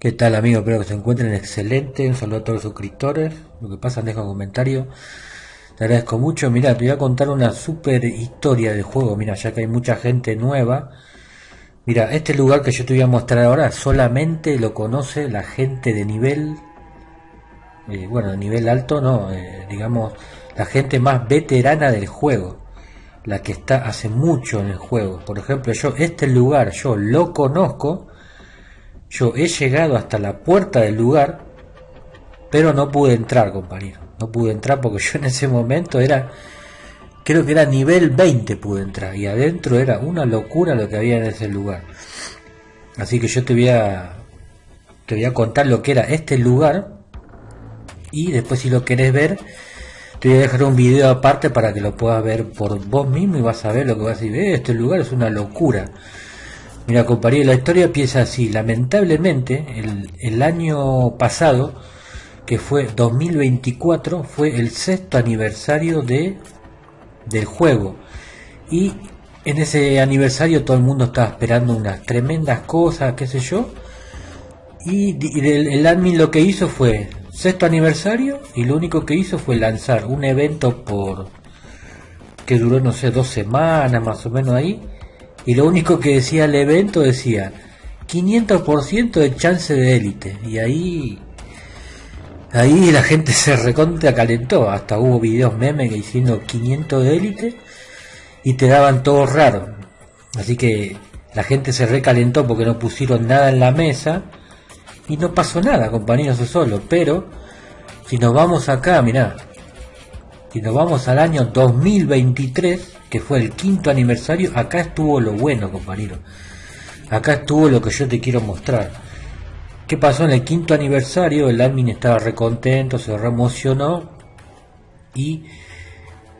¿Qué tal, amigo? Espero que se encuentren excelente. Un saludo a todos los suscriptores. Lo que pasa, deja un comentario. Te agradezco mucho. Mira, te voy a contar una super historia del juego. Mira, ya que hay mucha gente nueva. Mira, este lugar que yo te voy a mostrar ahora solamente lo conoce la gente de nivel, bueno, de nivel alto, no, digamos, la gente más veterana del juego, la que está hace mucho en el juego. Por ejemplo, yo este lugar, yo lo conozco. Yo he llegado hasta la puerta del lugar, pero no pude entrar, compañero. No pude entrar porque yo en ese momento era, creo que era nivel 20 pude entrar. Y adentro era una locura lo que había en ese lugar. Así que yo te voy a contar lo que era este lugar. Y después, si lo querés ver, te voy a dejar un video aparte para que lo puedas ver por vos mismo y vas a ver lo que vas a decir. Este lugar es una locura. Mira, compañero, la historia empieza así. Lamentablemente, el año pasado, que fue 2024, fue el sexto aniversario del juego. Y en ese aniversario todo el mundo estaba esperando unas tremendas cosas, qué sé yo. Y el admin lo que hizo fue sexto aniversario, y lo único que hizo fue lanzar un evento que duró, no sé, 2 semanas más o menos ahí. Y lo único que decía el evento decía 500% de chance de élite. Y ahí la gente se recontra calentó. Hasta hubo videos memes que diciendo 500 de élite y te daban todo raro. Así que la gente se recalentó porque no pusieron nada en la mesa. Y no pasó nada, compañeros, solo. Pero si nos vamos acá, mirá, si nos vamos al año 2023, que fue el quinto aniversario, acá estuvo lo bueno, compañero. Acá estuvo lo que yo te quiero mostrar. ¿Qué pasó en el quinto aniversario? El admin estaba recontento, se reemocionó y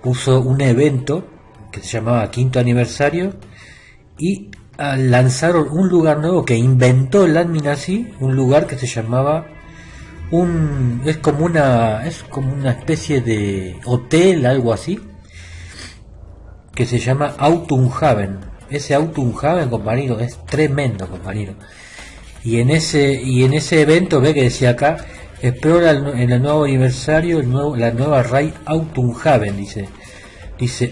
puso un evento que se llamaba quinto aniversario, y lanzaron un lugar nuevo que inventó el admin así, un lugar que se llamaba es como una especie de hotel, algo así, que se llama Autumn Haven. Ese Autumn Haven, compañero, es tremendo, compañero. Y en ese evento, ve que decía acá, explora en el nuevo aniversario la nueva raid Autumn Haven, dice,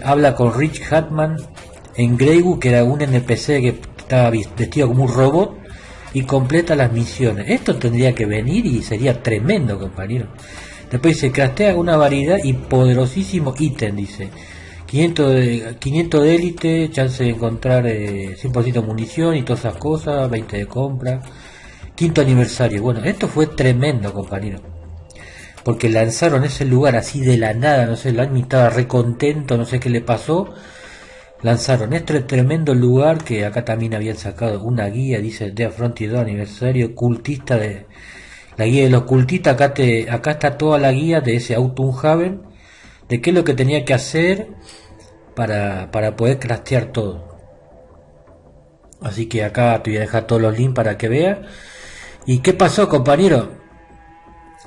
habla con Rich Hatman en Greywood, que era un NPC que estaba vestido como un robot, y completa las misiones. Esto tendría que venir y sería tremendo, compañero. Después dice, craftea una variedad y poderosísimo ítem, dice. 500 de élite, chance de encontrar 100% munición y todas esas cosas, 20 de compra. Quinto aniversario. Bueno, esto fue tremendo, compañero. Porque lanzaron ese lugar así de la nada, no sé, el admin estaba re contento, no sé qué le pasó. Lanzaron este tremendo lugar, que acá también habían sacado una guía, dice The Frontier 2 aniversario, cultista de la guía de los cultistas. Acá está toda la guía de ese Autumn Haven, de qué es lo que tenía que hacer para poder craftear todo. Así que acá te voy a dejar todos los links para que veas. ¿Y qué pasó, compañero?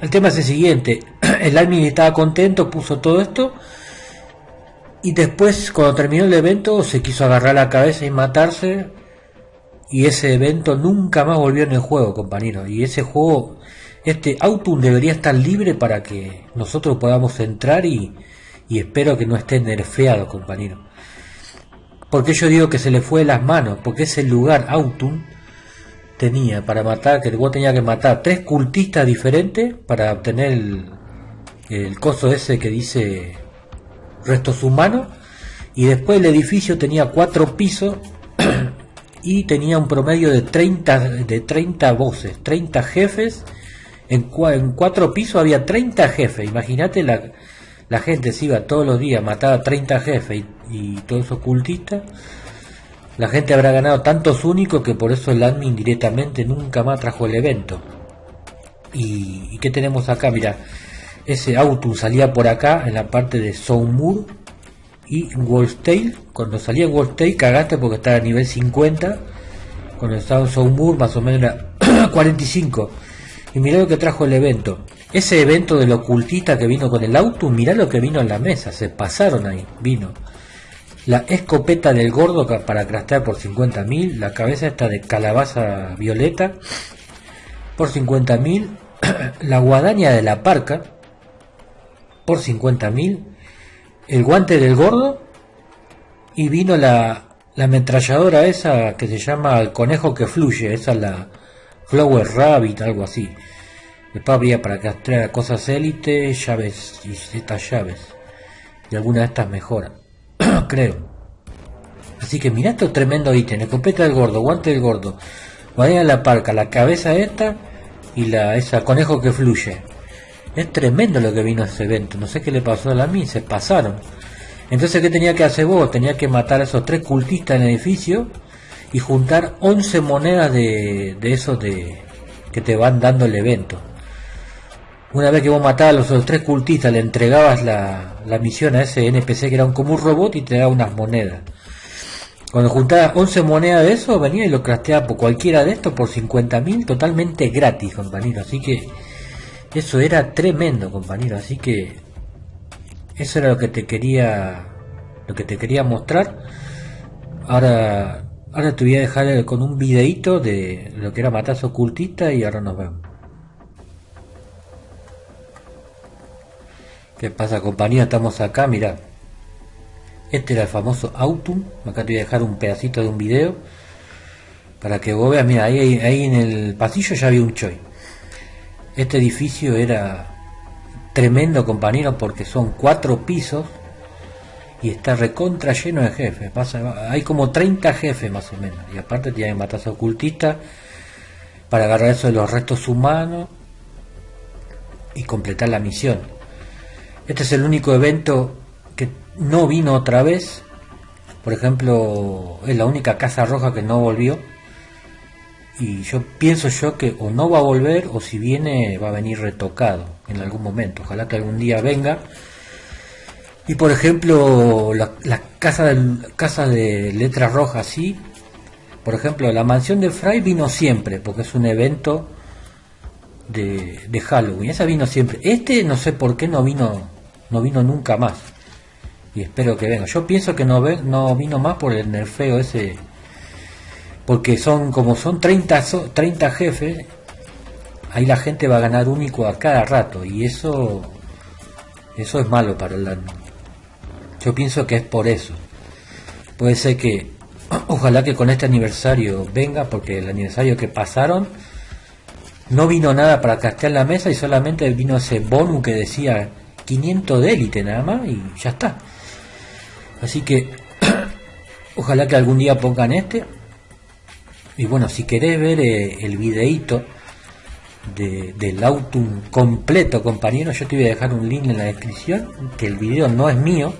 El tema es el siguiente. El admin estaba contento, puso todo esto, y después, cuando terminó el evento, se quiso agarrar la cabeza y matarse. Y ese evento nunca más volvió en el juego, compañero. Y ese juego, este Autumn, debería estar libre para que nosotros podamos entrar, y espero que no esté nerfeado, compañero. Porque yo digo que se le fue de las manos, porque ese lugar Autumn tenía para matar, que vos tenías que matar 3 cultistas diferentes para obtener el coso ese que dice restos humanos. Y después el edificio tenía 4 pisos y tenía un promedio de 30 voces, 30 jefes. En 4 pisos había 30 jefes. Imagínate, la gente se iba todos los días, mataba 30 jefes y todos esos cultistas. La gente habrá ganado tantos únicos que por eso el admin directamente nunca más trajo el evento. ¿Y qué tenemos acá? Mira, ese Autumn salía por acá en la parte de Soulmoor y Wolftail. Cuando salía en Wolftail cagaste porque estaba a nivel 50. Cuando estaba en Soulmoor más o menos era 45. Y mirá lo que trajo el evento. Ese evento del ocultista que vino con el Autumn, mirá lo que vino en la mesa. Se pasaron ahí. Vino la escopeta del gordo para craftear por 50.000. La cabeza esta de calabaza violeta por 50.000, la guadaña de la parca por 50.000, el guante del gordo, y vino la ametralladora esa que se llama el conejo que fluye, esa es la Flower Rabbit, algo así. Después habría para castrar cosas élite, llaves y estas llaves, y alguna de estas mejoras creo. Así que mirá estos tremendos ítems: escopeta del gordo, guante del gordo, guadaña de la parca, la cabeza esta y esa conejo que fluye. Es tremendo lo que vino a ese evento. No sé qué le pasó a la mí, se pasaron. Entonces, ¿qué tenía que hacer vos? Tenía que matar a esos 3 cultistas en el edificio y juntar 11 monedas de esos que te van dando el evento. Una vez que vos matabas a los 3 cultistas, le entregabas la misión a ese NPC que era como un robot y te daba unas monedas. Cuando juntabas 11 monedas de eso, venía y lo crafteaba por cualquiera de estos por 50.000, totalmente gratis, compañero. Así que eso era tremendo, compañero. Así que eso era lo que te quería mostrar. Ahora te voy a dejar con un videito de lo que era matar a esos cultistas y ahora nos vemos. ¿Qué pasa, compañía? Estamos acá, mirá. Este era el famoso Autumn. Acá te voy a dejar un pedacito de un video para que vos veas. Mira, ahí en el pasillo ya había un choi. Este edificio era tremendo, compañero, porque son 4 pisos y está recontra lleno de jefes. Hay como 30 jefes más o menos, y aparte tienen que matar a ocultistas para agarrar eso de los restos humanos y completar la misión. Este es el único evento que no vino otra vez. Por ejemplo, es la única casa roja que no volvió, y yo pienso que o no va a volver, o si viene va a venir retocado en algún momento. Ojalá que algún día venga. Y por ejemplo, la casa de letras rojas, sí. Por ejemplo, la mansión de Fry vino siempre, porque es un evento de Halloween. Esa vino siempre. Este no sé por qué no vino nunca más. Y espero que venga. Yo pienso que no vino más por el nerfeo ese. Porque son 30 jefes. Ahí la gente va a ganar único a cada rato. Y eso es malo para el admin. Yo pienso que es por eso. Puede ser que, ojalá que con este aniversario venga, porque el aniversario que pasaron no vino nada para castear la mesa, y solamente vino ese bonus que decía 500 de élite nada más, y ya está. Así que ojalá que algún día pongan este. Y bueno, si querés ver el videíto del Autumn completo, compañero, yo te voy a dejar un link en la descripción, que el video no es mío.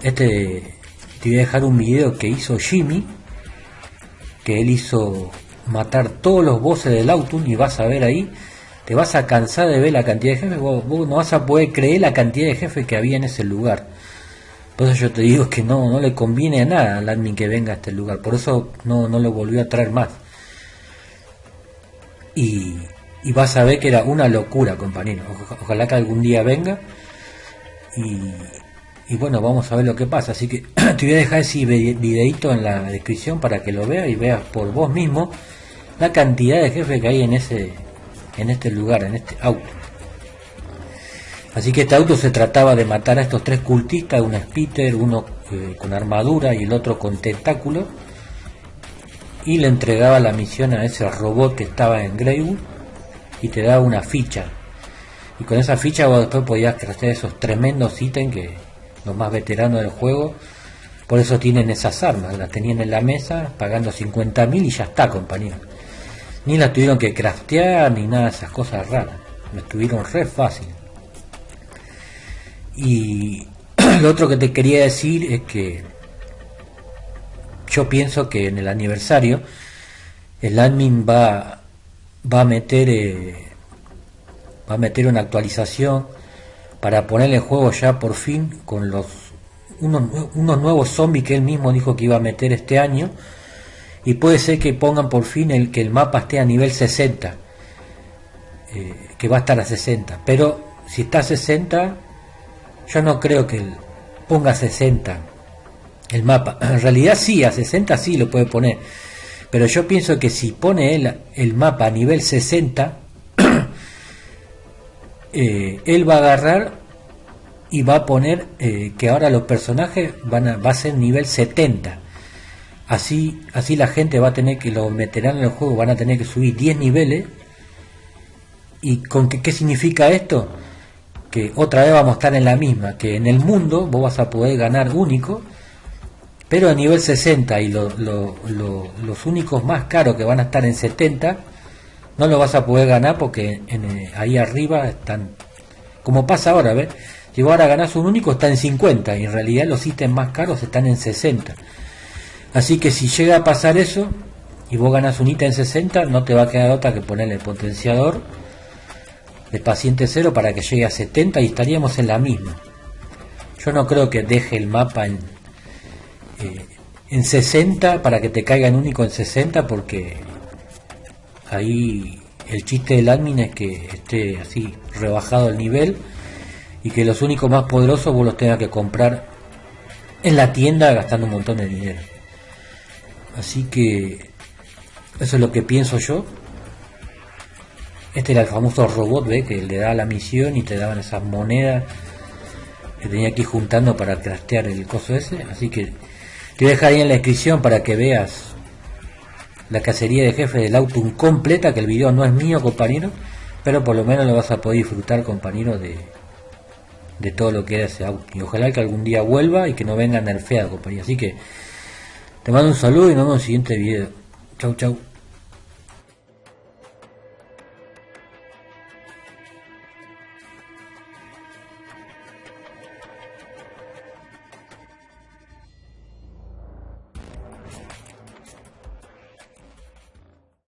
Te voy a dejar un video que hizo Jimmy, que él hizo matar todos los bosses del Autumn, y vas a ver ahí, te vas a cansar de ver la cantidad de jefes. Vos no vas a poder creer la cantidad de jefes que había en ese lugar. Por eso yo te digo que no le conviene a nada al admin que venga a este lugar. Por eso no lo volvió a traer más. Y vas a ver que era una locura, compañero. Ojalá que algún día venga. Y bueno, vamos a ver lo que pasa. Así que te voy a dejar ese videito en la descripción para que lo veas y veas por vos mismo la cantidad de jefes que hay en este lugar, en este auto. Así que este auto se trataba de matar a estos 3 cultistas, un spitter, uno con armadura y el otro con tentáculo, y le entregaba la misión a ese robot que estaba en Greywood, y te daba una ficha, y con esa ficha vos después podías craftear esos tremendos ítems que los más veteranos del juego, por eso tienen esas armas, las tenían en la mesa pagando 50.000 y ya está, compañero. Ni las tuvieron que craftear ni nada de esas cosas raras, me estuvieron re fácil. Y lo otro que te quería decir es que yo pienso que en el aniversario el admin va a meter una actualización para ponerle el juego ya por fin con unos nuevos zombies que él mismo dijo que iba a meter este año, y puede ser que pongan por fin que el mapa esté a nivel 60, que va a estar a 60, pero si está a 60, yo no creo que ponga 60 el mapa. En realidad sí, a 60 sí lo puede poner, Pero yo pienso que si pone él el mapa a nivel 60, él va a agarrar y va a poner que ahora los personajes va a ser nivel 70. Así la gente va a tener que, los veteranos del juego van a tener que subir 10 niveles. ¿Y con qué significa esto? Que otra vez vamos a estar en la misma, que en el mundo vos vas a poder ganar único, pero a nivel 60, y los únicos más caros que van a estar en 70 no lo vas a poder ganar porque ahí arriba están, como pasa ahora, ¿ves? Si vos ahora ganás un único está en 50 y en realidad los ítems más caros están en 60. Así que si llega a pasar eso y vos ganás un ítem en 60, no te va a quedar otra que ponerle el potenciador de paciente cero para que llegue a 70 y estaríamos en la misma. Yo no creo que deje el mapa en 60 para que te caiga en único en 60, porque ahí el chiste del admin es que esté así rebajado el nivel y que los únicos más poderosos vos los tengas que comprar en la tienda gastando un montón de dinero. Así que eso es lo que pienso yo. Este era el famoso robot, ¿ves? Que le daba la misión y te daban esas monedas que tenía que ir juntando para craftear el coso ese. Así que te voy a dejar ahí en la descripción para que veas la cacería de jefe del Autumn completa, que el video no es mío, compañero, pero por lo menos lo vas a poder disfrutar, compañero, de todo lo que era ese auto. Y ojalá que algún día vuelva y que no venga nerfeado, compañero. Así que te mando un saludo y nos vemos en el siguiente video. Chau, chau.